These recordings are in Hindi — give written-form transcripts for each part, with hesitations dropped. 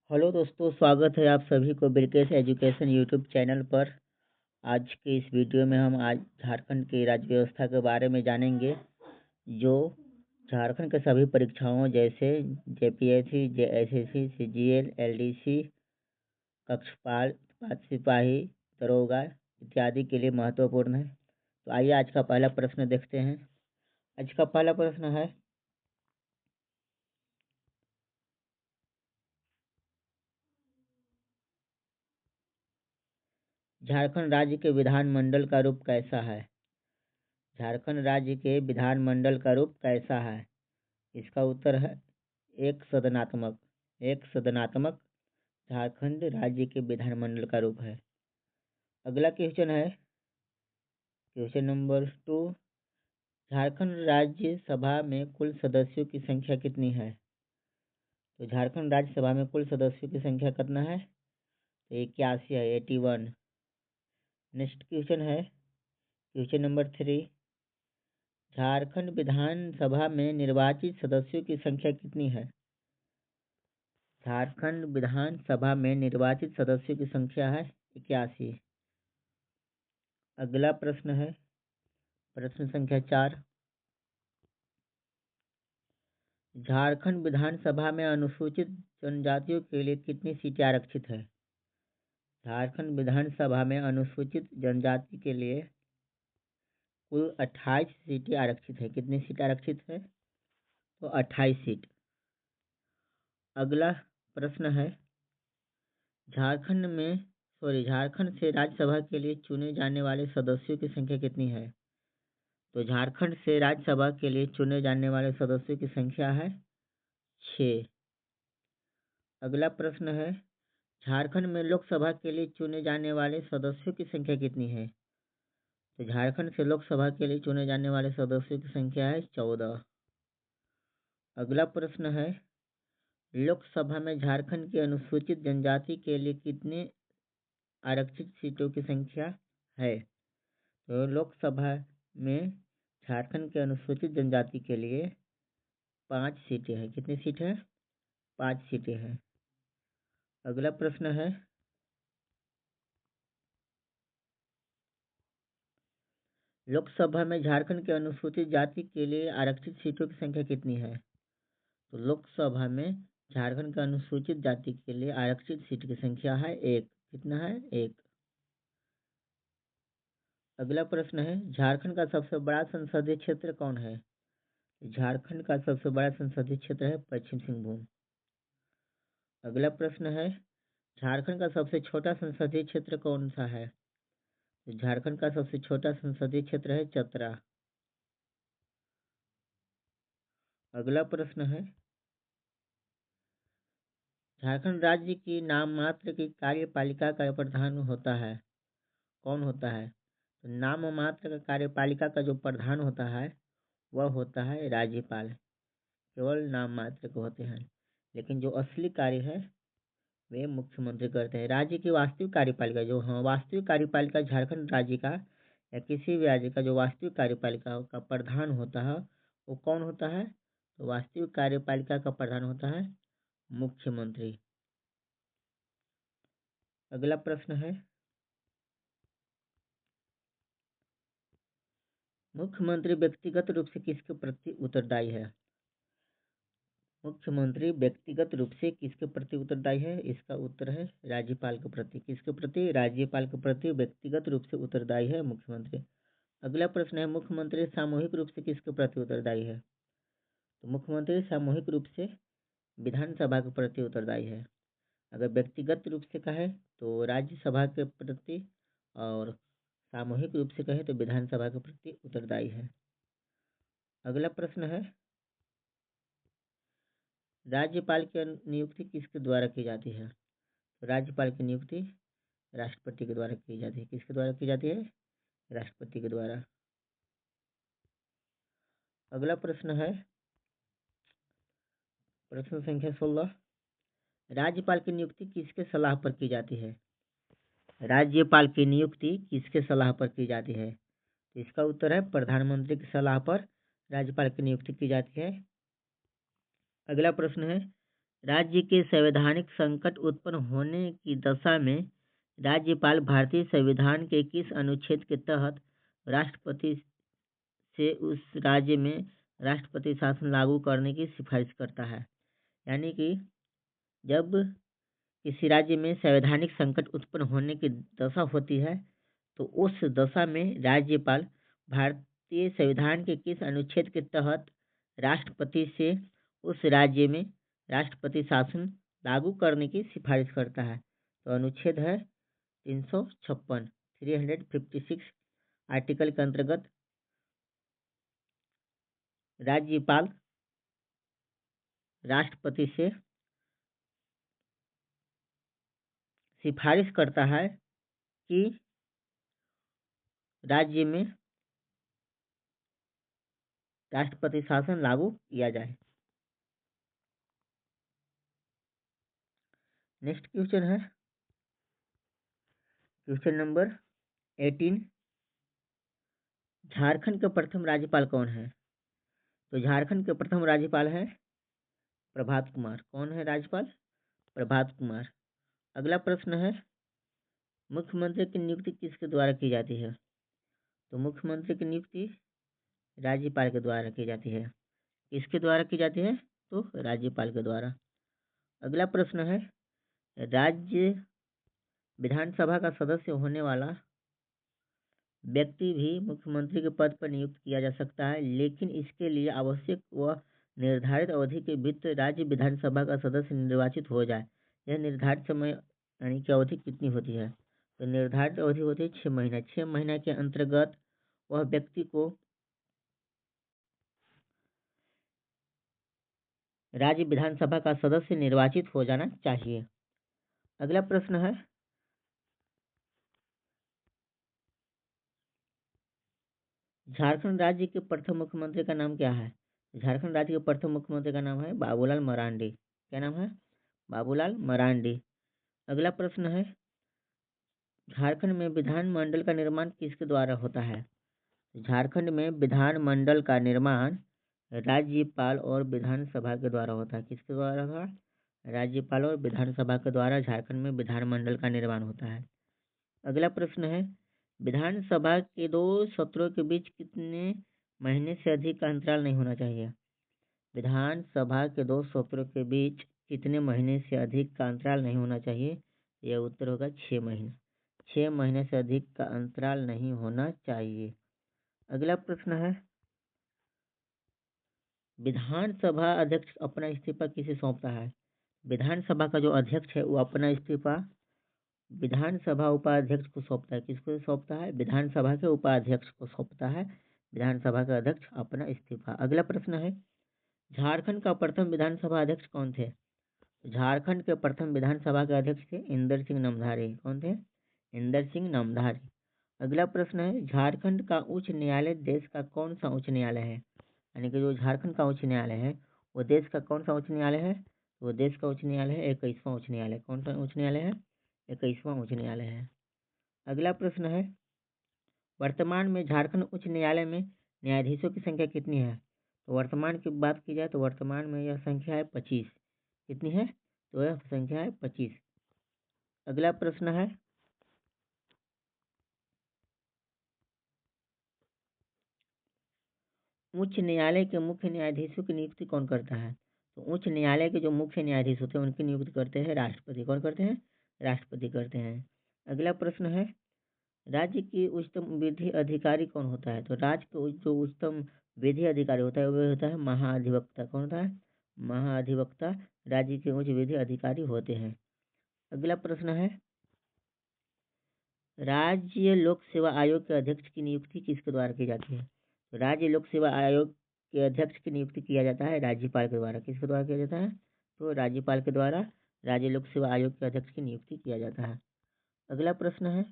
हेलो दोस्तों, स्वागत है आप सभी को बिरकेश एजुकेशन यूट्यूब चैनल पर। आज के इस वीडियो में हम आज झारखंड की राज्य व्यवस्था के बारे में जानेंगे, जो झारखंड के सभी परीक्षाओं जैसे जेपीएससी, जेएसएससी, सीजीएल, एलडीसी, कक्षपाल, सिपाही, दरोगा इत्यादि के लिए महत्वपूर्ण है। तो आइए आज का पहला प्रश्न देखते हैं। आज का पहला प्रश्न है, झारखंड राज्य के विधानमंडल का रूप कैसा है? झारखंड राज्य के विधानमंडल का रूप कैसा है? इसका उत्तर है एक सदनात्मक। एक सदनात्मक झारखंड राज्य के विधानमंडल का रूप है। अगला क्वेश्चन है, क्वेश्चन नंबर 2। झारखंड राज्य सभा में कुल सदस्यों की संख्या कितनी है? तो झारखंड राज्य सभा में कुल सदस्यों की संख्या कितना है? तो 81 है, 81। नेक्स्ट क्वेश्चन है, क्वेश्चन नंबर 3। झारखंड विधानसभा में निर्वाचित सदस्यों की संख्या कितनी है? झारखंड विधानसभा में निर्वाचित सदस्यों की संख्या है 81। अगला प्रश्न है, प्रश्न संख्या 4। झारखंड विधानसभा में अनुसूचित जनजातियों के लिए कितनी सीटें आरक्षित है? झारखंड विधानसभा में अनुसूचित जनजाति के लिए कुल 28 सीटें आरक्षित है। कितनी सीट आरक्षित है? तो 28 सीट। अगला प्रश्न है, झारखंड से राज्यसभा के लिए चुने जाने वाले सदस्यों की संख्या कितनी है? तो झारखंड से राज्यसभा के लिए चुने जाने वाले सदस्यों की संख्या है 6। अगला प्रश्न है, झारखंड में लोकसभा के लिए चुने जाने वाले सदस्यों की संख्या कितनी है? तो झारखंड से लोकसभा के लिए चुने जाने वाले सदस्यों की संख्या है 14। अगला प्रश्न है, लोकसभा में झारखंड की अनुसूचित जनजाति के लिए कितने आरक्षित सीटों की संख्या है? तो लोकसभा में झारखंड के अनुसूचित जनजाति के लिए 5 सीटें हैं। कितनी सीट है? 5 सीटें हैं। अगला प्रश्न है, लोकसभा में झारखंड के अनुसूचित जाति के लिए आरक्षित सीटों की संख्या कितनी है? तो लोकसभा में झारखंड के अनुसूचित जाति के लिए आरक्षित सीट की संख्या है 1। कितना है? 1। अगला प्रश्न है, झारखंड का सबसे बड़ा संसदीय क्षेत्र कौन है? झारखंड का सबसे बड़ा संसदीय क्षेत्र है पश्चिम सिंहभूम। अगला प्रश्न है, झारखंड का सबसे छोटा संसदीय क्षेत्र कौन सा है? झारखंड का सबसे छोटा संसदीय क्षेत्र है चतरा। अगला प्रश्न है, झारखंड राज्य की नाम मात्र की कार्यपालिका का प्रधान होता है, कौन होता है? तो नाम मात्र का कार्यपालिका का जो प्रधान होता है वह होता है राज्यपाल। केवल नाम मात्र के होते हैं, लेकिन जो असली कार्य है वे मुख्यमंत्री करते हैं। राज्य की वास्तविक कार्यपालिका जो वास्तविक कार्यपालिका झारखंड राज्य का या किसी भी राज्य का जो वास्तविक कार्यपालिका का प्रधान होता है वो कौन होता है? तो वास्तविक कार्यपालिका का प्रधान होता है मुख्यमंत्री। अगला प्रश्न है, मुख्यमंत्री व्यक्तिगत रूप से किसके प्रति उत्तरदायी है? मुख्यमंत्री व्यक्तिगत रूप से किसके प्रति उत्तरदायी है? इसका उत्तर है राज्यपाल के प्रति। किसके प्रति? राज्यपाल के प्रति व्यक्तिगत रूप से उत्तरदायी है मुख्यमंत्री। अगला प्रश्न है, मुख्यमंत्री सामूहिक रूप से किसके प्रति उत्तरदायी है? तो मुख्यमंत्री सामूहिक रूप से विधानसभा के प्रति उत्तरदायी है। अगर व्यक्तिगत रूप से कहे तो राज्यसभा के प्रति, और सामूहिक रूप से कहे तो विधानसभा के प्रति उत्तरदायी है। अगला प्रश्न है, राज्यपाल की नियुक्ति किसके द्वारा की जाती है? तो राज्यपाल की नियुक्ति राष्ट्रपति के द्वारा की जाती है। किसके द्वारा की जाती है? राष्ट्रपति के द्वारा। अगला प्रश्न है, प्रश्न संख्या 16। राज्यपाल की नियुक्ति किसके सलाह पर की जाती है? राज्यपाल की नियुक्ति किसके सलाह पर की जाती है? तो इसका उत्तर है प्रधानमंत्री की सलाह पर राज्यपाल की नियुक्ति की जाती है। अगला प्रश्न है, राज्य के संवैधानिक संकट उत्पन्न होने की दशा में राज्यपाल भारतीय संविधान के किस अनुच्छेद के तहत राष्ट्रपति से उस राज्य में राष्ट्रपति शासन लागू करने की सिफारिश करता है? यानी कि जब किसी राज्य में संवैधानिक संकट उत्पन्न होने की दशा होती है तो उस दशा में राज्यपाल भारतीय संविधान के किस अनुच्छेद के तहत राष्ट्रपति से उस राज्य में राष्ट्रपति शासन लागू करने की सिफारिश करता है? तो अनुच्छेद है 356 356 आर्टिकल के अंतर्गत राज्यपाल राष्ट्रपति से सिफारिश करता है कि राज्य में राष्ट्रपति शासन लागू किया जाए। नेक्स्ट क्वेश्चन है क्वेश्चन नंबर 18। झारखंड के प्रथम राज्यपाल कौन है? तो झारखंड के प्रथम राज्यपाल है प्रभात कुमार। कौन है राज्यपाल? प्रभात कुमार। अगला प्रश्न है मुख्यमंत्री की नियुक्ति किसके द्वारा की जाती है? तो मुख्यमंत्री की नियुक्ति राज्यपाल के द्वारा की जाती है। किसके द्वारा की जाती है? तो राज्यपाल के द्वारा। अगला प्रश्न है राज्य विधानसभा का सदस्य होने वाला व्यक्ति भी मुख्यमंत्री के पद पर नियुक्त किया जा सकता है, लेकिन इसके लिए आवश्यक व निर्धारित अवधि के भीतर राज्य विधानसभा का सदस्य निर्वाचित हो जाए। यह निर्धारित समय यानी कि अवधि कितनी होती है? तो निर्धारित अवधि होती है 6 महीना। 6 महीना के अंतर्गत वह व्यक्ति को राज्य विधानसभा का सदस्य निर्वाचित हो जाना चाहिए। अगला प्रश्न है झारखंड राज्य के प्रथम मुख्यमंत्री का नाम क्या है? झारखंड राज्य के प्रथम मुख्यमंत्री का नाम है बाबूलाल मरांडी। क्या नाम है? बाबूलाल मरांडी। अगला प्रश्न है झारखंड में विधानमंडल का निर्माण किसके द्वारा होता है? झारखंड में विधानमंडल का निर्माण राज्यपाल और विधानसभा के द्वारा होता है। किसके द्वारा होता है? राज्यपाल और विधानसभा के द्वारा झारखंड में विधानमंडल का निर्माण होता है। अगला प्रश्न है विधानसभा के 2 सत्रों के बीच कितने महीने से अधिक का अंतराल नहीं होना चाहिए? विधानसभा के 2 सत्रों के बीच कितने महीने से अधिक का अंतराल नहीं होना चाहिए? यह उत्तर होगा 6 महीने। 6 महीने से अधिक का अंतराल नहीं होना चाहिए। अगला प्रश्न है विधानसभा अध्यक्ष अपना इस्तीफा किसे सौंपता है? विधानसभा का जो अध्यक्ष है वो अपना इस्तीफा विधानसभा उपाध्यक्ष को सौंपता है। किसको सौंपता है? विधानसभा के उपाध्यक्ष को सौंपता है विधानसभा का अध्यक्ष अपना इस्तीफा। अगला प्रश्न है झारखंड का प्रथम विधानसभा अध्यक्ष कौन थे? झारखंड के प्रथम विधानसभा के अध्यक्ष थे इंदर सिंह नामधारी। कौन थे? इंदर सिंह नामधारी। अगला प्रश्न है झारखंड का उच्च न्यायालय देश का कौन सा उच्च न्यायालय है? यानी कि जो झारखंड का उच्च न्यायालय है वो देश का कौन सा उच्च न्यायालय है? वो देश का उच्च न्यायालय है 21वां उच्च न्यायालय। कौन सा उच्च न्यायालय है? 21वां उच्च न्यायालय है। अगला प्रश्न है वर्तमान में झारखंड उच्च न्यायालय में न्यायाधीशों की संख्या कितनी है? तो वर्तमान की बात की जाए तो वर्तमान में यह संख्या है 25। कितनी है? तो यह संख्या है 25। अगला प्रश्न है उच्च न्यायालय के मुख्य न्यायाधीशों की नियुक्ति कौन करता है? तो उच्च न्यायालय के जो मुख्य न्यायाधीश होते हैं उनकी नियुक्ति करते हैं राष्ट्रपति। कौन करते हैं? राष्ट्रपति करते हैं। अगला प्रश्न है राज्य की उच्चतम विधि अधिकारी कौन होता है? तो राज्य के जो उच्चतम विधि अधिकारी होता है वह होता है महाधिवक्ता। कौन होता है? महाधिवक्ता राज्य के उच्च विधि अधिकारी होते हैं। अगला प्रश्न है राज्य लोक सेवा आयोग के अध्यक्ष की नियुक्ति किसके द्वारा की जाती है? तो राज्य लोक सेवा आयोग के अध्यक्ष की नियुक्ति किया जाता है राज्यपाल के द्वारा। किसके द्वारा किया जाता है? तो राज्यपाल के द्वारा राज्य लोक सेवा आयोग के अध्यक्ष की नियुक्ति किया जाता है। अगला प्रश्न है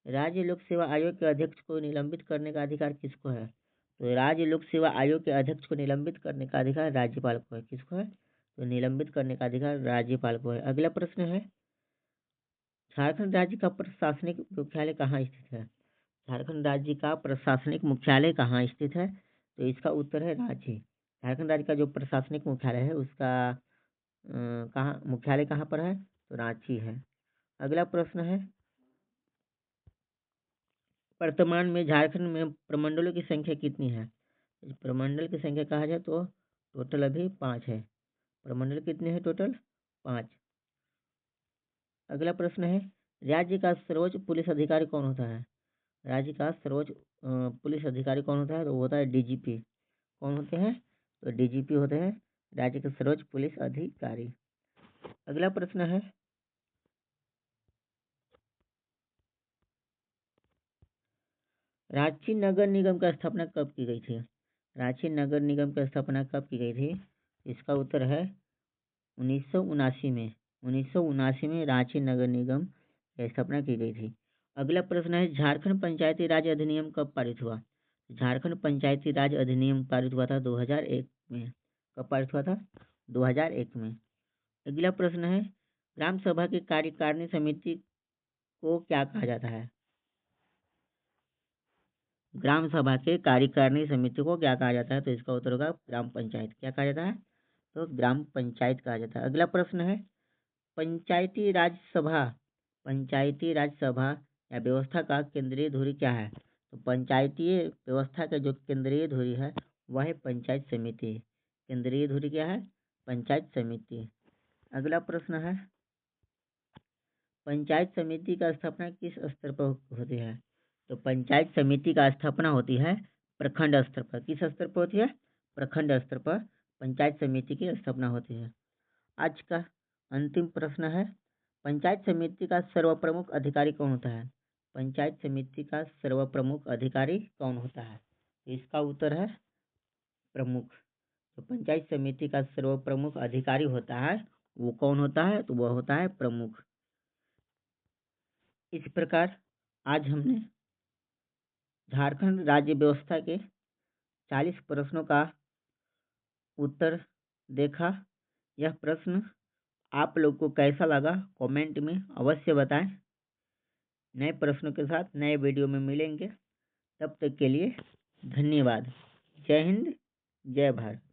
राज्य लोक सेवा आयोग के अध्यक्ष को निलंबित करने का अधिकार किसको है? तो राज्य लोक सेवा आयोग के अध्यक्ष को निलंबित करने का अधिकार राज्यपाल को है। किसको है? तो निलंबित करने का अधिकार राज्यपाल को है। अगला प्रश्न है झारखंड राज्य का प्रशासनिक मुख्यालय कहाँ स्थित है? झारखंड राज्य का प्रशासनिक मुख्यालय कहाँ स्थित है? तो इसका उत्तर है रांची। झारखंड राज्य का जो प्रशासनिक मुख्यालय है उसका कहाँ मुख्यालय कहाँ पर है? तो रांची है। अगला प्रश्न है, वर्तमान में झारखंड में प्रमंडलों की संख्या कितनी है? प्रमंडल की संख्या कहा जाए तो टोटल अभी 5 है। प्रमंडल कितने हैं टोटल? 5। अगला प्रश्न है, राज्य का सर्वोच्च पुलिस अधिकारी कौन होता है? राज्य का सर्वोच्च पुलिस अधिकारी कौन होता है? तो वो होता है डीजीपी। कौन होते हैं? तो डीजीपी होते हैं राज्य के सर्वोच्च पुलिस अधिकारी। अगला प्रश्न है, रांची नगर निगम की स्थापना कब की गई थी? रांची नगर निगम की स्थापना कब की गई थी? इसका उत्तर है 1979 में। 1979 में रांची नगर निगम की स्थापना की गई थी। अगला प्रश्न है, झारखंड पंचायती राज अधिनियम कब पारित हुआ? झारखंड पंचायती राज अधिनियम पारित हुआ था 2001 में। कब पारित हुआ था? 2001 में। अगला प्रश्न है, ग्राम सभा की कार्यकारिणी समिति को क्या कहा जाता है? ग्राम सभा के कार्यकारिणी समिति को क्या कहा जाता है? तो इसका उत्तर होगा ग्राम पंचायत। क्या कहा जाता है? तो ग्राम पंचायत कहा जाता है। अगला प्रश्न है, पंचायती राज सभा या व्यवस्था का केंद्रीय धुरी क्या है? तो पंचायती व्यवस्था का जो केंद्रीय धुरी है वह है पंचायत समिति। केंद्रीय धुरी क्या है? पंचायत समिति। अगला प्रश्न है, पंचायत समिति का स्थापना किस स्तर पर होती है? तो पंचायत समिति का स्थापना होती है प्रखंड स्तर पर। किस स्तर पर होती है? प्रखंड स्तर पर पंचायत समिति की स्थापना होती है। आज का अंतिम प्रश्न है, पंचायत समिति का सर्वप्रमुख अधिकारी कौन होता है? पंचायत समिति का सर्वप्रमुख अधिकारी कौन होता है? इसका उत्तर है प्रमुख। तो पंचायत समिति का सर्वप्रमुख अधिकारी होता है, वो कौन होता है? तो वह होता है प्रमुख। इस प्रकार आज हमने झारखंड राज्य व्यवस्था के 40 प्रश्नों का उत्तर देखा। यह प्रश्न आप लोग को कैसा लगा कमेंट में अवश्य बताएं। नए प्रश्नों के साथ नए वीडियो में मिलेंगे। तब तक के लिए धन्यवाद। जय हिंद, जय भारत।